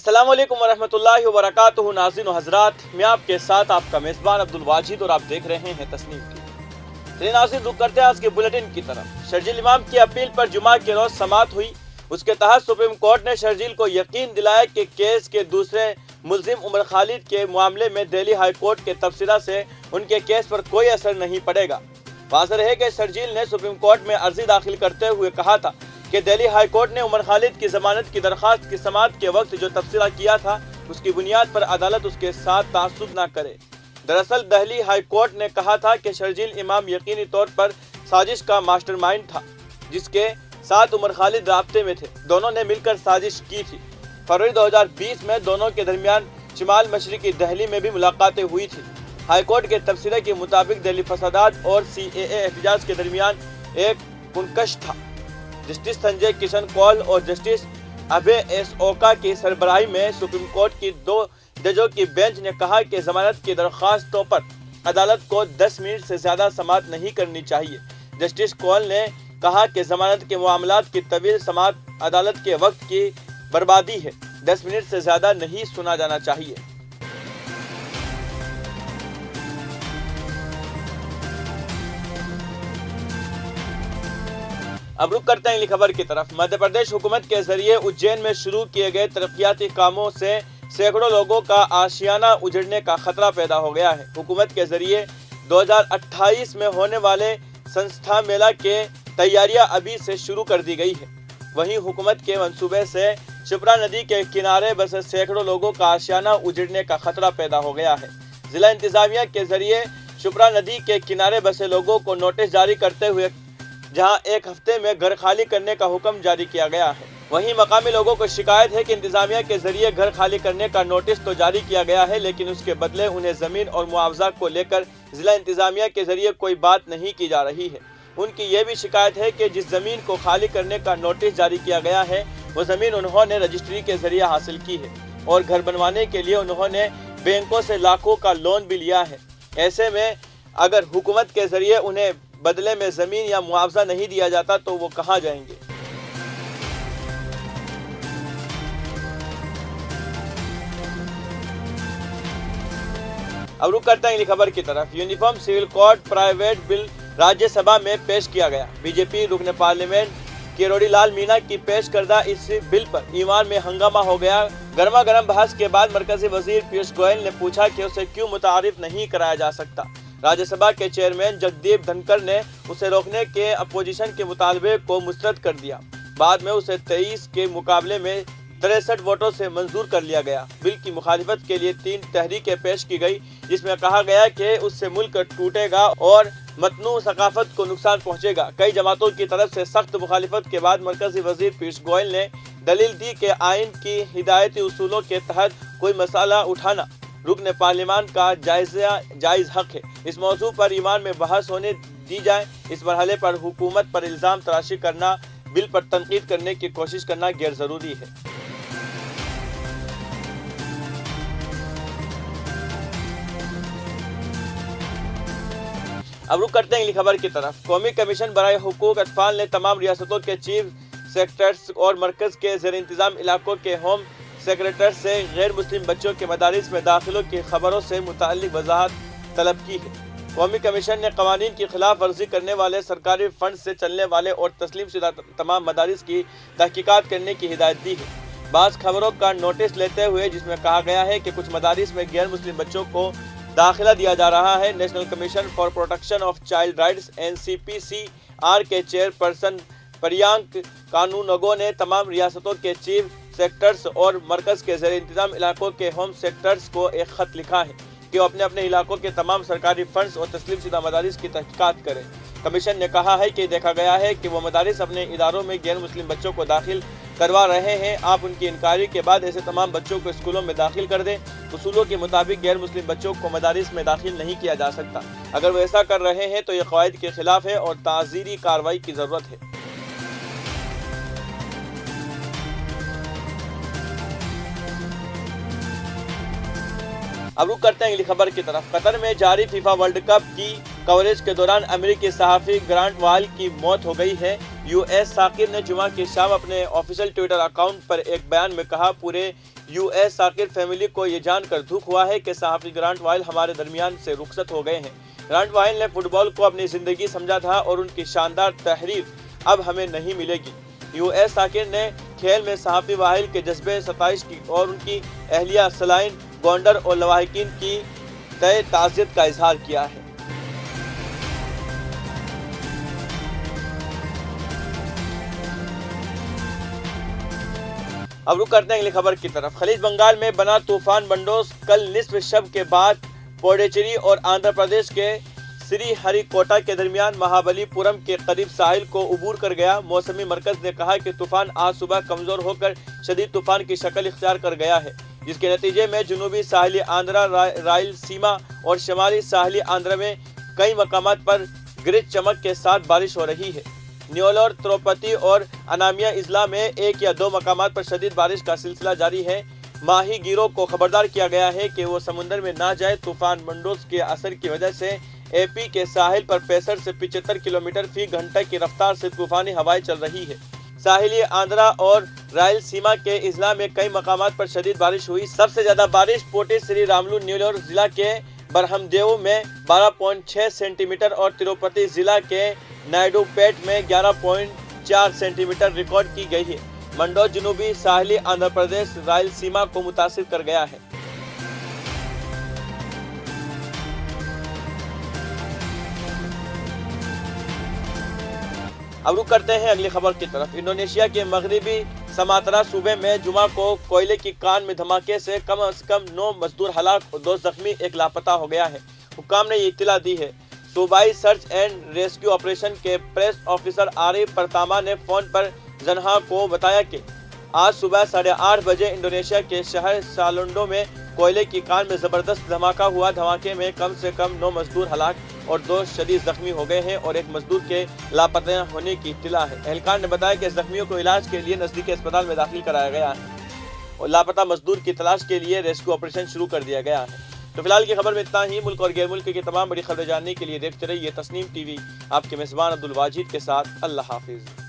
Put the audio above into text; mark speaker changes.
Speaker 1: अस्सलाम वालेकुम वरहमतुल्लाहि वबरकातुहू। नाज़रीन व हज़रात, मैं आपके साथ आपका मेज़बान अब्दुल वाजिद और आप देख रहे हैं तस्नीम टीवी। चलिए नाज़रीन, रुक करते हैं आज के बुलेटिन की तरफ। शर्जील इमाम की अपील पर जुमा के रोज समाअत हुई। उसके तहत सुप्रीम कोर्ट ने शर्जील को यकीन दिलाया कि केस के दूसरे मुल्जिम उमर खालिद के मामले में दिल्ली हाई कोर्ट के तबसरा से उनके केस पर कोई असर नहीं पड़ेगा। वाज़ेह है कि शर्जील ने सुप्रीम कोर्ट में अर्जी दाखिल करते हुए कहा था कि दिल्ली हाई कोर्ट ने उमर खालिद की जमानत की दरख्वास्त की समाअत के वक्त जो तबसरा किया था उसकी बुनियाद पर अदालत उसके साथ तासुब न करे। दरअसल दिल्ली हाई कोर्ट ने कहा था कि शर्जील इमाम यकीनी तौर पर साजिश का मास्टरमाइंड था जिसके साथ उमर खालिद राब्ते में थे। दोनों ने मिलकर साजिश की थी। फरवरी 2020 में दोनों के दरमियान शिमाल मशरिकी दिल्ली में भी मुलाकातें हुई थी। हाई कोर्ट के तबसरे के मुताबिक दिल्ली फसादात और CAA एहतजाज के दरमियान एक कुनकश था। जस्टिस संजय किशन कौल और जस्टिस अभय एस ओका की सरबराही में सुप्रीम कोर्ट की 2 जजों की बेंच ने कहा कि जमानत की दरख्वास्तों पर अदालत को 10 मिनट से ज़्यादा समाअत नहीं करनी चाहिए। जस्टिस कौल ने कहा कि जमानत के मामलात की तवील समाअत अदालत के वक्त की बर्बादी है। 10 मिनट से ज़्यादा नहीं सुना जाना चाहिए। अब रुक करते हैं अगली खबर की तरफ। मध्य प्रदेश हुकूमत के जरिए उज्जैन में शुरू किए गए तरक्याती कामों से सैकड़ों लोगों का आशियाना उजड़ने का खतरा पैदा हो गया है। हुकूमत के जरिए 2028 में होने वाले संस्था मेला के तैयारियां अभी से शुरू कर दी गई है। वहीं हुकूमत के मंसूबे से शिप्रा नदी के किनारे बसे सैकड़ों लोगों का आशियाना उजड़ने का खतरा पैदा हो गया है। जिला इंतजामिया के जरिए शिप्रा नदी के किनारे बसे लोगों को नोटिस जारी करते हुए जहां 1 हफ्ते में घर खाली करने का हुक्म जारी किया गया है। वहीं मकामी लोगों को शिकायत है कि इंतजामिया के जरिए घर खाली करने का नोटिस तो जारी किया गया है, लेकिन उसके बदले उन्हें जमीन और मुआवजा को लेकर जिला इंतजामिया के जरिए कोई बात नहीं की जा रही है। उनकी ये भी शिकायत है कि जिस जमीन को खाली करने का नोटिस जारी किया गया है वो जमीन उन्होंने रजिस्ट्री के जरिए हासिल की है और घर बनवाने के लिए उन्होंने बैंकों से लाखों का लोन भी लिया है। ऐसे में अगर हुकूमत के जरिए उन्हें बदले में जमीन या मुआवजा नहीं दिया जाता तो वो कहां जाएंगे। अब रुक करते हैं अगली खबर की तरफ। Uniform civil code private bill Rajya Sabha में पेश किया गया। बीजेपी रुकन पार्लियामेंट किरोड़ी लाल मीणा की पेश करदा इस बिल पर ईवान में हंगामा हो गया। गर्मा गर्म बहस के बाद मरकजी वजीर पीयूष गोयल ने पूछा कि उसे क्यों मुतारिफ नहीं कराया जा सकता। राज्यसभा के चेयरमैन जगदीप धनखड़ ने उसे रोकने के अपोजिशन के मुतालबे को मुस्तरद कर दिया। बाद में उसे 23 के मुकाबले में 63 वोटों से मंजूर कर लिया गया। बिल की मुखालिफत के लिए 3 तहरीकें पेश की गई जिसमें कहा गया कि उससे मुल्क टूटेगा और मतनू सकाफत को नुकसान पहुंचेगा। कई जमातों की तरफ से सख्त मुखालिफत के बाद मरकजी वजीर पीयूष गोयल ने दलील दी कि आइन की हिदायती उसूलों के तहत कोई मसाला उठाना रुकन पार्लियामान का जायज हक है। इस मौजू पर ईवान में बहस होने दी जाए। इस मरहले पर हुकूमत पर इल्ज़ाम तराशी करना, बिल पर तनकीद करने की कोशिश करना गैर ज़रूरी है। अब रुक करते हैं अगली खबर की तरफ। कौमी कमीशन बराए हुकूक अतफाल ने तमाम रियासतों के चीफ सेक्रेटरीज और मरकज के ज़ेर इंतज़ाम इलाकों के होम सेक्रेटरी से गैर मुस्लिम बच्चों के मदारिस में दाखिलों की खबरों से मुताल्लिक वजाहत तलब की है। कौमी कमीशन ने कवानीन की खिलाफ वर्जी करने वाले सरकारी फंड से चलने वाले और तस्लीम शुदा तमाम मदारिस की तहकीकात करने की हिदायत दी है। बाज़ खबरों का नोटिस लेते हुए जिसमें कहा गया है कि कुछ मदारिस में गैर मुस्लिम बच्चों को दाखिला दिया जा रहा है। National commission for protection of child rights NCPCR के चेयरपर्सन प्रियांक कानूनगो ने तमाम रियासतों के चीफ सेक्टर्स और मरकज के ज़ेर इंतज़ाम इलाकों के होम सेक्टर्स को एक ख़त लिखा है कि वो अपने अपने इलाकों के तमाम सरकारी फंड्स और तस्लीम शुदा मदारिस की तहकीकात करें। कमीशन ने कहा है कि देखा गया है कि वो मदारिस अपने इदारों में गैर मुस्लिम बच्चों को दाखिल करवा रहे हैं। आप उनकी इंक्वायरी के बाद ऐसे तमाम बच्चों को स्कूलों में दाखिल कर दें। उसूलों के मुताबिक गैर मुस्लिम बच्चों को मदारिस में दाखिल नहीं किया जा सकता। अगर वो ऐसा कर रहे हैं तो ये क़वाइद के खिलाफ है और ताज़ीरी कार्रवाई की ज़रूरत है। अब रुक करते हैं अगली खबर की तरफ। कतर में जारी फीफा वर्ल्ड कप की कवरेज के दौरान अमेरिकी सहाफ़ी ग्रांट वाल की मौत हो गई है। यूएस साकिर ने जुमा की शाम अपने ऑफिशियल ट्विटर अकाउंट पर एक बयान में कहा, पूरे US ثاقر فیملی کو یہ جان کر دکھ ہوا ہے کہ صحافی گرانٹ وائل ہمارے درمیان سے رخصت ہو گئے ہیں۔ گرانٹ وائل نے فٹ بال کو اپنی زندگی سمجھا تھا اور ان کی شاندار تحریر اب ہمیں نہیں ملے گی۔ US ثاقر نے کھیل میں صحافی وائل کے جذبے ستائش کی اور ان کی اہلیہ سلائن گونڈر اور لواحقین کی تئیں تعزیت کا اظہار کیا ہے۔ اب رخ کرتے ہیں اگلی خبر کی طرف۔ خلیج بنگال میں بنا طوفان بنڈوس کل نصف شب کے بعد پوڈیچیری اور آندھرا پردیش کے سری ہری کوٹا کے درمیان مہابلی پورم کے قریب ساحل کو عبور کر گیا۔ موسمی مرکز نے کہا کہ طوفان آج صبح کمزور ہو کر شدید طوفان کی شکل اختیار کر گیا ہے، جس کے نتیجے میں جنوبی ساحلی آندھرا، رائل سیما اور شمالی ساحلی آندھرا میں کئی مقامات پر گرج چمک کے ساتھ بارش ہو رہی ہے۔ نیولور، تروپتی اور انامیا اضلاع میں 1 یا 2 مقامات پر شدید بارش کا سلسلہ جاری ہے۔ ماہی گیروں کو خبردار کیا گیا ہے کہ وہ سمندر میں نہ جائے۔ طوفان بنڈوس کے اثر کی وجہ سے AP کے ساحل پر 65 سے 75 کلومیٹر فی گھنٹہ کی رفتار سے طوفانی ہوائیں چل رہی ہے۔ ساحلی آندھرا اور رائل سیما کے اضلاع میں کئی مقامات پر شدید بارش ہوئی۔ سب سے زیادہ بارش پوٹی سری راملو نیولور ضلع کے برہم دیو میں 12.6 سینٹی میٹر اور تروپتی ضلع کے نائڈو پیٹ میں 11.4 سینٹی میٹر ریکارڈ کی گئی ہے۔ بنڈوس جنوبی ساحلی آندھرا پردیش رائل سیما کو متاثر کر گیا ہے۔ اب رخ کرتے ہیں اگلی خبر کی طرف۔ انڈونیشیا کے مغربی سماترا صوبے میں جمعہ کو کوئلے کی کان میں دھماکے سے کم 9 مزدور ہلاک اور 2 زخمی، 1 لاپتہ ہو گیا ہے۔ حکام نے یہ اطلاع دی ہے۔ صوبائی سرچ اینڈ ریسکیو آپریشن کے پریس آفیسر آری پرتاما نے فون پر زنہا کو بتایا کہ آج صبح 8:30 بجے انڈونیشیا کے شہر سالونڈو میں کوئلے کی کان میں زبردست دھماکہ ہوا۔ دھماکے میں کم سے کم 9 مزدور ہلاک اور 2 شدید زخمی ہو گئے ہیں اور 1 مزدور کے لاپتہ ہونے کی اطلاع ہے۔ اہلکار نے بتایا کہ زخمیوں کو علاج کے لیے نزدیکی اسپتال میں داخل کرایا گیا ہے اور لاپتہ مزدور کی تلاش کے لیے ریسکیو آپریشن شروع کر دیا گیا ہے۔ تو فی الحال کی خبر میں اتنا ہی۔ ملک اور غیر ملک کی تمام بڑی خبریں جاننے کے لیے دیکھتے رہیے تسنیم ٹی وی۔ آپ کے میزبان عبدالواجد کے ساتھ اللہ حافظ۔